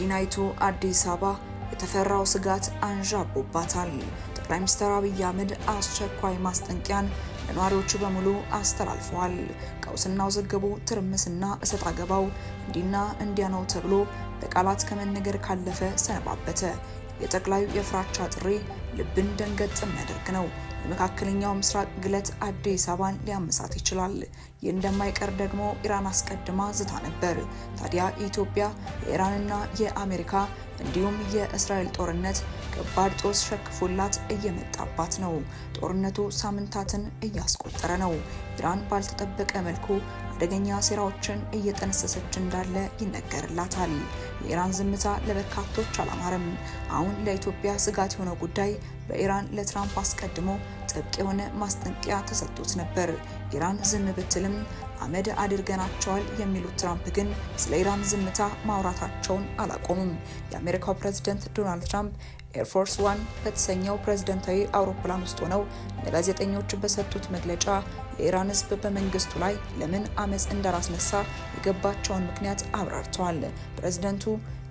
በመዲናይቱ አዲስ አበባ የተፈራው ስጋት አንዣቦባታል። ጠቅላይ ሚኒስትር አብይ አህመድ አስቸኳይ ማስጠንቀቂያን ለነዋሪዎቹ በሙሉ አስተላልፈዋል። ቀውስና ውዝግቡ፣ ትርምስና እሰጥ አገባው እንዲና እንዲያ ነው ተብሎ በቃላት ከመነገር ካለፈ ሰነባበተ። የጠቅላዩ የፍራቻ ጥሪ ልብን ደንገጥ የሚያደርግ ነው። የመካከለኛው ምስራቅ ግለት አዲስ አበባን ሊያመሳት ይችላል። ይህ እንደማይቀር ደግሞ ኢራን አስቀድማ ዝታ ነበር። ታዲያ ኢትዮጵያ የኢራንና የአሜሪካ እንዲሁም የእስራኤል ጦርነት ከባድ ጦስ ሸክፎላት እየመጣባት ነው። ጦርነቱ ሳምንታትን እያስቆጠረ ነው። ኢራን ባልተጠበቀ መልኩ አደገኛ ሴራዎችን እየጠነሰሰች እንዳለ ይነገርላታል። የኢራን ዝምታ ለበርካቶች አላማረም። አሁን ለኢትዮጵያ ስጋት የሆነው ጉዳይ በኢራን ለትራምፕ አስቀድሞ ጥብቅ የሆነ ማስጠንቀቂያ ተሰጥቶት ነበር። ኢራን ዝም ብትልም አመድ አድርገናቸዋል የሚሉት ትራምፕ ግን ስለ ኢራን ዝምታ ማውራታቸውን አላቆሙም። የአሜሪካው ፕሬዝዳንት ዶናልድ ትራምፕ ኤርፎርስ ዋን በተሰኘው ፕሬዝዳንታዊ አውሮፕላን ውስጥ ሆነው ለጋዜጠኞች በሰጡት መግለጫ የኢራን ሕዝብ በመንግስቱ ላይ ለምን አመጽ እንዳላስነሳ የገባቸውን ምክንያት አብራርተዋል። ፕሬዝዳንቱ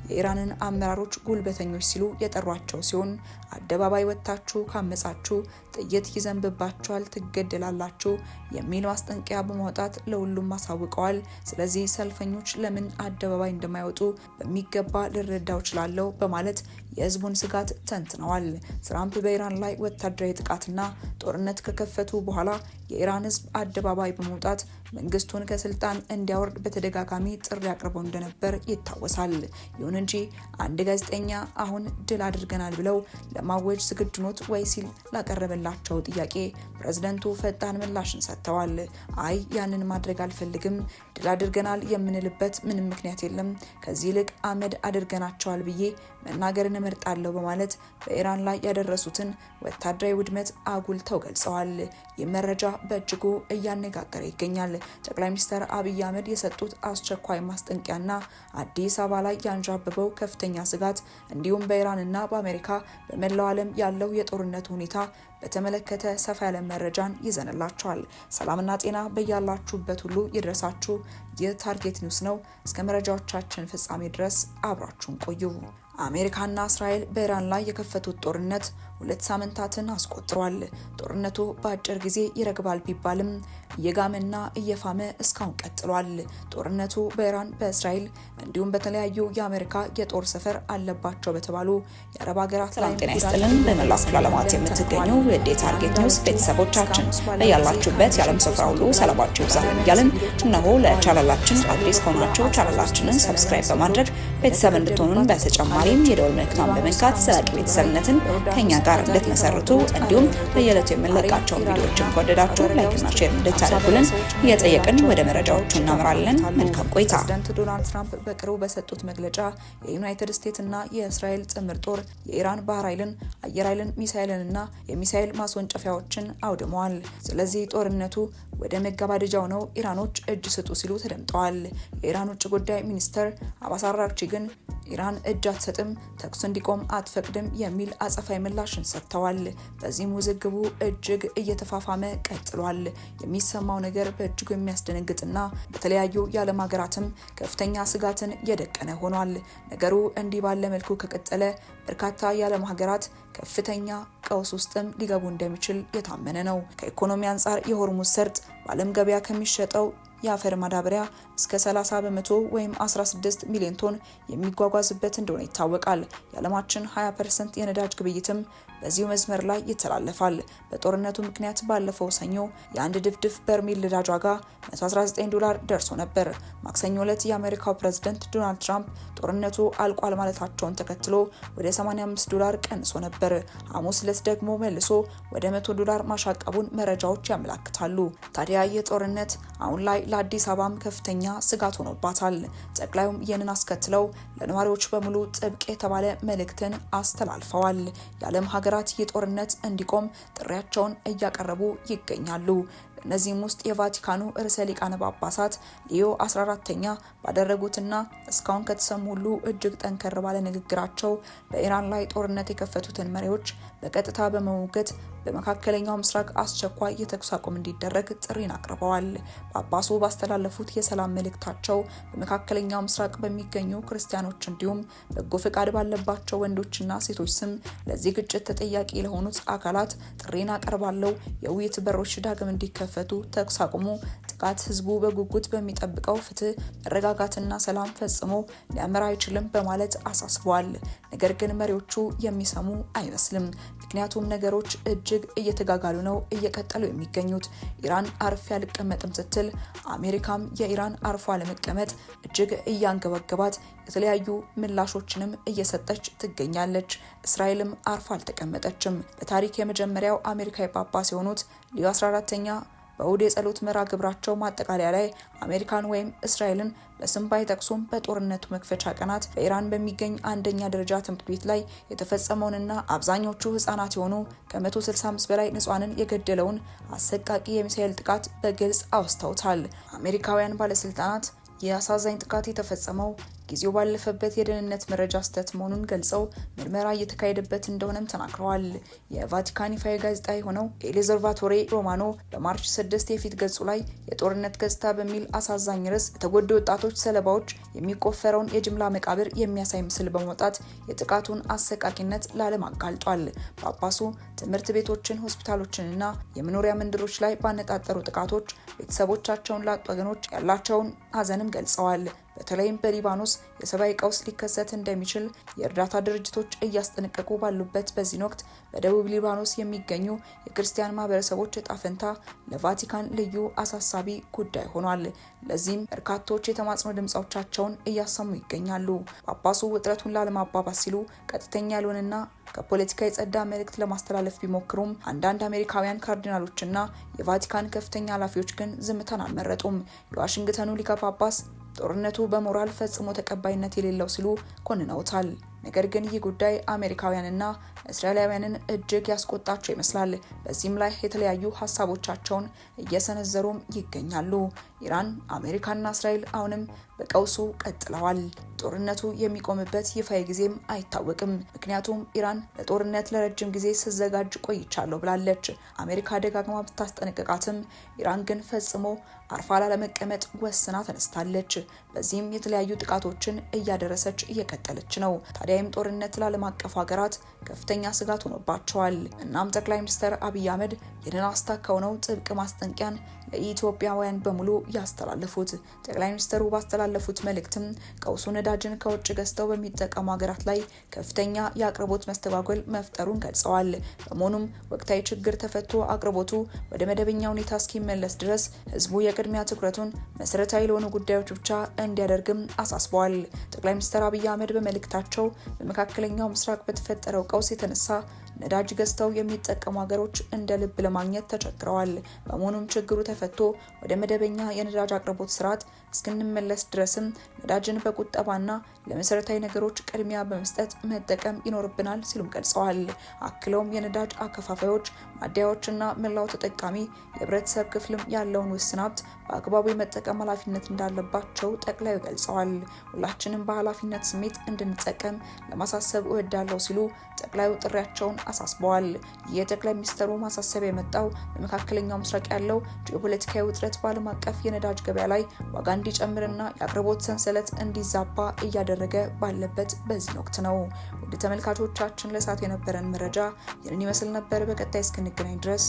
የኢራንን አመራሮች ጉልበተኞች ሲሉ የጠሯቸው ሲሆን አደባባይ ወጥታችሁ ካመጻችሁ ጥይት ይዘንብባችኋል፣ ትገደላላችሁ የሚል ማስጠንቀቂያ በማውጣት ለሁሉም አሳውቀዋል። ስለዚህ ሰልፈኞች ለምን አደባባይ እንደማይወጡ በሚገባ ልረዳው እችላለሁ በማለት የህዝቡን ስጋት ተንትነዋል። ትራምፕ በኢራን ላይ ወታደራዊ ጥቃትና ጦርነት ከከፈቱ በኋላ የኢራን ህዝብ አደባባይ በመውጣት መንግስቱን ከስልጣን እንዲያወርድ በተደጋጋሚ ጥሪ አቅርበው እንደነበር ይታወሳል። ይሁን እንጂ አንድ ጋዜጠኛ አሁን ድል አድርገናል ብለው ለማወጅ ዝግጁ ኖት ወይ ሲል ላቀረበላቸው ጥያቄ ፕሬዝዳንቱ ፈጣን ምላሽን ሰጥተዋል። አይ ያንን ማድረግ አልፈልግም፣ ድል አድርገናል የምንልበት ምንም ምክንያት የለም፣ ከዚህ ይልቅ አመድ አድርገናቸዋል ብዬ መናገርን እመርጣለሁ በማለት በኢራን ላይ ያደረሱትን ወታደራዊ ውድመት አጉልተው ገልጸዋል። ይህ መረጃ በእጅጉ እያነጋገረ ይገኛል። ጠቅላይ ሚኒስትር አብይ አህመድ የሰጡት አስቸኳይ ማስጠንቀቂያና አዲስ አበባ ላይ ያንዣበበው ከፍተኛ ስጋት እንዲሁም በኢራንና በአሜሪካ በመላው ዓለም ያለው የጦርነት ሁኔታ በተመለከተ ሰፋ ያለ መረጃን ይዘንላችኋል። ሰላምና ጤና በያላችሁበት ሁሉ ይድረሳችሁ። ይህ ታርጌት ኒውስ ነው። እስከ መረጃዎቻችን ፍጻሜ ድረስ አብራችሁን ቆዩ። አሜሪካና እስራኤል በኢራን ላይ የከፈቱት ጦርነት 2 ሳምንታትን አስቆጥሯል። ጦርነቱ በአጭር ጊዜ ይረግባል ቢባልም እየጋመና እየፋመ እስካሁን ቀጥሏል። ጦርነቱ በኢራን በእስራኤል እንዲሁም በተለያዩ የአሜሪካ የጦር ሰፈር አለባቸው በተባሉ የአረብ ሀገራት ላይ ጤና ይስጥልን። በመላው ክፍለ ዓለማት የምትገኙ የዴ ታርጌት ኒውስ ቤተሰቦቻችን በያላችሁበት የዓለም ስፍራ ሁሉ ሰላማችሁ ይብዛ እያልን እነሆ ለቻናላችን አዲስ ከሆናችሁ ቻናላችንን ሰብስክራይብ በማድረግ ቤተሰብ እንድትሆኑን በተጨማሪም የደወል ምልክቱን በመንካት ዘላቂ ቤተሰብነትን ከኛ ጋር እንድትመሰርቱ እንዲሁም በየዕለቱ የምንለቃቸውን ቪዲዮዎችን ከወደዳችሁ ላይክና ሼር እንድታደርጉልን እየጠየቅን ወደ መረጃዎቹ እናምራለን። መልካም ቆይታ። ፕሬዝዳንት ዶናልድ ትራምፕ በቅርቡ በሰጡት መግለጫ የዩናይትድ ስቴትስ እና የእስራኤል ጥምር ጦር የኢራን ባህር ኃይልን፣ አየር ኃይልን፣ ሚሳኤልንና የሚሳኤል ማስወንጨፊያዎችን አውድመዋል። ስለዚህ ጦርነቱ ወደ መገባደጃው ነው፣ ኢራኖች እጅ ስጡ ሲሉ ተደምጠዋል። የኢራን ውጭ ጉዳይ ሚኒስትር አባስ አራግቺ ግን ኢራን እጅ አትሰጥም፣ ተኩስ እንዲቆም አትፈቅድም የሚል አጸፋዊ ምላሽን ሰጥተዋል። በዚህም ውዝግቡ እጅግ እየተፋፋመ ቀጥሏል። የሚሰማው ነገር በእጅጉ የሚያስደነግጥና በተለያዩ የዓለም ሀገራትም ከፍተኛ ስጋትን የደቀነ ሆኗል። ነገሩ እንዲህ ባለ መልኩ ከቀጠለ በርካታ የዓለም ሀገራት ከፍተኛ ቀውስ ውስጥም ሊገቡ እንደሚችል የታመነ ነው። ከኢኮኖሚ አንጻር የሆርሙዝ ሰርጥ በዓለም ገበያ ከሚሸጠው የአፈር ማዳበሪያ እስከ 30 በመቶ ወይም 16 ሚሊዮን ቶን የሚጓጓዝበት እንደሆነ ይታወቃል። የዓለማችን 20% የነዳጅ ግብይትም በዚሁ መስመር ላይ ይተላለፋል። በጦርነቱ ምክንያት ባለፈው ሰኞ የአንድ ድፍድፍ በርሜል ነዳጅ ዋጋ $119 ደርሶ ነበር። ማክሰኞ ዕለት የአሜሪካው ፕሬዝዳንት ዶናልድ ትራምፕ ጦርነቱ አልቋል ማለታቸውን ተከትሎ ወደ $85 ቀንሶ ነበር። ሐሙስ ዕለት ደግሞ መልሶ ወደ $100 ማሻቀቡን መረጃዎች ያመለክታሉ። ታዲያ የጦርነት አሁን ላይ ለአዲስ አበባም ከፍተኛ ስጋት ሆኖባታል። ጠቅላዩም ይህንን አስከትለው ለነዋሪዎች በሙሉ ጥብቅ የተባለ መልእክትን አስተላልፈዋል። የዓለም ሀገራት የጦርነት እንዲቆም ጥሪያቸውን እያቀረቡ ይገኛሉ። እነዚህም ውስጥ የቫቲካኑ ርዕሰ ሊቃነ ጳጳሳት ሊዮ 14ኛ ባደረጉትና እስካሁን ከተሰሙ ሁሉ እጅግ ጠንከር ባለ ንግግራቸው በኢራን ላይ ጦርነት የከፈቱትን መሪዎች በቀጥታ በመሞገት በመካከለኛው ምስራቅ አስቸኳይ የተኩስ አቁም እንዲደረግ ጥሪን አቅርበዋል። ጳጳሱ ባስተላለፉት የሰላም መልእክታቸው በመካከለኛው ምስራቅ በሚገኙ ክርስቲያኖች እንዲሁም በጎ ፈቃድ ባለባቸው ወንዶችና ሴቶች ስም ለዚህ ግጭት ተጠያቂ ለሆኑት አካላት ጥሪን አቀርባለሁ። የውይይት በሮች ዳግም እንዲከፈቱ፣ ተኩስ አቁሙ ጥቃት ህዝቡ በጉጉት በሚጠብቀው ፍትህ፣ መረጋጋትና ሰላም ፈጽሞ ሊያመራ አይችልም በማለት አሳስበዋል። ነገር ግን መሪዎቹ የሚሰሙ አይመስልም። ምክንያቱም ነገሮች እጅግ እየተጋጋሉ ነው እየቀጠሉ የሚገኙት። ኢራን አርፌ አልቀመጥም ስትል፣ አሜሪካም የኢራን አርፎ አለመቀመጥ እጅግ እያንገበገባት የተለያዩ ምላሾችንም እየሰጠች ትገኛለች። እስራኤልም አርፎ አልተቀመጠችም። በታሪክ የመጀመሪያው አሜሪካዊ ጳጳስ የሆኑት ሊዮ 14ኛ በእሁድ የጸሎት መርሃ ግብራቸው ማጠቃለያ ላይ አሜሪካን ወይም እስራኤልን በስም ባይጠቅሱም በጦርነቱ መክፈቻ ቀናት በኢራን በሚገኝ አንደኛ ደረጃ ትምህርት ቤት ላይ የተፈጸመውንና አብዛኞቹ ህጻናት የሆኑ ከ165 በላይ ንጹሃንን የገደለውን አሰቃቂ የሚሳኤል ጥቃት በግልጽ አውስተውታል። አሜሪካውያን ባለስልጣናት የአሳዛኝ ጥቃት የተፈጸመው ጊዜው ባለፈበት የደህንነት መረጃ ስህተት መሆኑን ገልጸው ምርመራ እየተካሄደበት እንደሆነም ተናግረዋል። የቫቲካን ይፋዊ ጋዜጣ የሆነው ኤልዘርቫቶሬ ሮማኖ በማርች 6 የፊት ገጹ ላይ የጦርነት ገጽታ በሚል አሳዛኝ ርዕስ የተጎዱ ወጣቶች ሰለባዎች የሚቆፈረውን የጅምላ መቃብር የሚያሳይ ምስል በማውጣት የጥቃቱን አሰቃቂነት ለዓለም አጋልጧል። ጳጳሱ ትምህርት ቤቶችን፣ ሆስፒታሎችንና የመኖሪያ መንደሮች ላይ ባነጣጠሩ ጥቃቶች ቤተሰቦቻቸውን ላጡ ወገኖች ያላቸውን ሀዘንም ገልጸዋል። በተለይም በሊባኖስ የሰብአዊ ቀውስ ሊከሰት እንደሚችል የእርዳታ ድርጅቶች እያስጠነቀቁ ባሉበት በዚህ ወቅት በደቡብ ሊባኖስ የሚገኙ የክርስቲያን ማህበረሰቦች ዕጣ ፈንታ ለቫቲካን ልዩ አሳሳቢ ጉዳይ ሆኗል። ለዚህም በርካቶች የተማጽኖ ድምጾቻቸውን እያሰሙ ይገኛሉ። ጳጳሱ ውጥረቱን ላለማባባስ ሲሉ ቀጥተኛ ያልሆነና ከፖለቲካ የጸዳ መልእክት ለማስተላለፍ ቢሞክሩም አንዳንድ አሜሪካውያን ካርዲናሎችና የቫቲካን ከፍተኛ ኃላፊዎች ግን ዝምታን አልመረጡም። የዋሽንግተኑ ሊቀ ጳጳስ ጦርነቱ በሞራል ፈጽሞ ተቀባይነት የሌለው ሲሉ ኮንነውታል። ነገር ግን ይህ ጉዳይ አሜሪካውያንና እስራኤላውያንን እጅግ ያስቆጣቸው ይመስላል። በዚህም ላይ የተለያዩ ሀሳቦቻቸውን እየሰነዘሩም ይገኛሉ። ኢራን፣ አሜሪካና እስራኤል አሁንም በቀውሱ ቀጥለዋል። ጦርነቱ የሚቆምበት ይፋዊ ጊዜም አይታወቅም። ምክንያቱም ኢራን ለጦርነት ለረጅም ጊዜ ስዘጋጅ ቆይቻለሁ ብላለች። አሜሪካ ደጋግማ ብታስጠነቅቃትም ኢራን ግን ፈጽሞ አርፋ ላለመቀመጥ ወስና ተነስታለች። በዚህም የተለያዩ ጥቃቶችን እያደረሰች እየቀጠለች ነው። ታዲያም ጦርነት ለዓለም አቀፍ ሀገራት ከፍተኛ ስጋት ሆኖባቸዋል። እናም ጠቅላይ ሚኒስትር አብይ አህመድ ይህንን አስታከው ነው ጥብቅ ማስጠንቀቂያን ለኢትዮጵያውያን በሙሉ ያስተላለፉት። ጠቅላይ ሚኒስትሩ ባስተላለፉት መልእክትም ቀውሱ ነዳጅን ከውጭ ገዝተው በሚጠቀሙ ሀገራት ላይ ከፍተኛ የአቅርቦት መስተጓጎል መፍጠሩን ገልጸዋል። በመሆኑም ወቅታዊ ችግር ተፈቶ አቅርቦቱ ወደ መደበኛ ሁኔታ እስኪመለስ ድረስ ህዝቡ የቅድሚያ ትኩረቱን መሰረታዊ ለሆኑ ጉዳዮች ብቻ እንዲያደርግም አሳስበዋል። ጠቅላይ ሚኒስትር አብይ አህመድ በመልእክታቸው በመካከለኛው ምስራቅ በተፈጠረው ቀውስ የተነሳ ነዳጅ ገዝተው የሚጠቀሙ ሀገሮች እንደ ልብ ለማግኘት ተቸግረዋል። በመሆኑም ችግሩ ተፈቶ ወደ መደበኛ የነዳጅ አቅርቦት ስርዓት እስክንመለስ ድረስም ነዳጅን በቁጠባና ለመሰረታዊ ነገሮች ቅድሚያ በመስጠት መጠቀም ይኖርብናል ሲሉም ገልጸዋል። አክለውም የነዳጅ አከፋፋዮች፣ ማደያዎችና መላው ተጠቃሚ የህብረተሰብ ክፍልም ያለውን ውስን ሀብት በአግባቡ የመጠቀም ኃላፊነት እንዳለባቸው ጠቅላዩ ገልጸዋል። ሁላችንም በኃላፊነት ስሜት እንድንጠቀም ለማሳሰብ እወዳለሁ ሲሉ ጠቅላዩ ጥሪያቸውን አሳስበዋል። የጠቅላይ ሚኒስትሩ ማሳሰቢያ የመጣው በመካከለኛው ምስራቅ ያለው ጂኦፖለቲካዊ ውጥረት በዓለም አቀፍ የነዳጅ ገበያ ላይ ዋጋ እንዲጨምርና የአቅርቦት ሰንሰለት እንዲዛባ እያደረገ ባለበት በዚህ ወቅት ነው። ውድ ተመልካቾቻችን ለሰዓቱ የነበረን መረጃ ይህንን ይመስል ነበር። በቀጣይ እስክንገናኝ ድረስ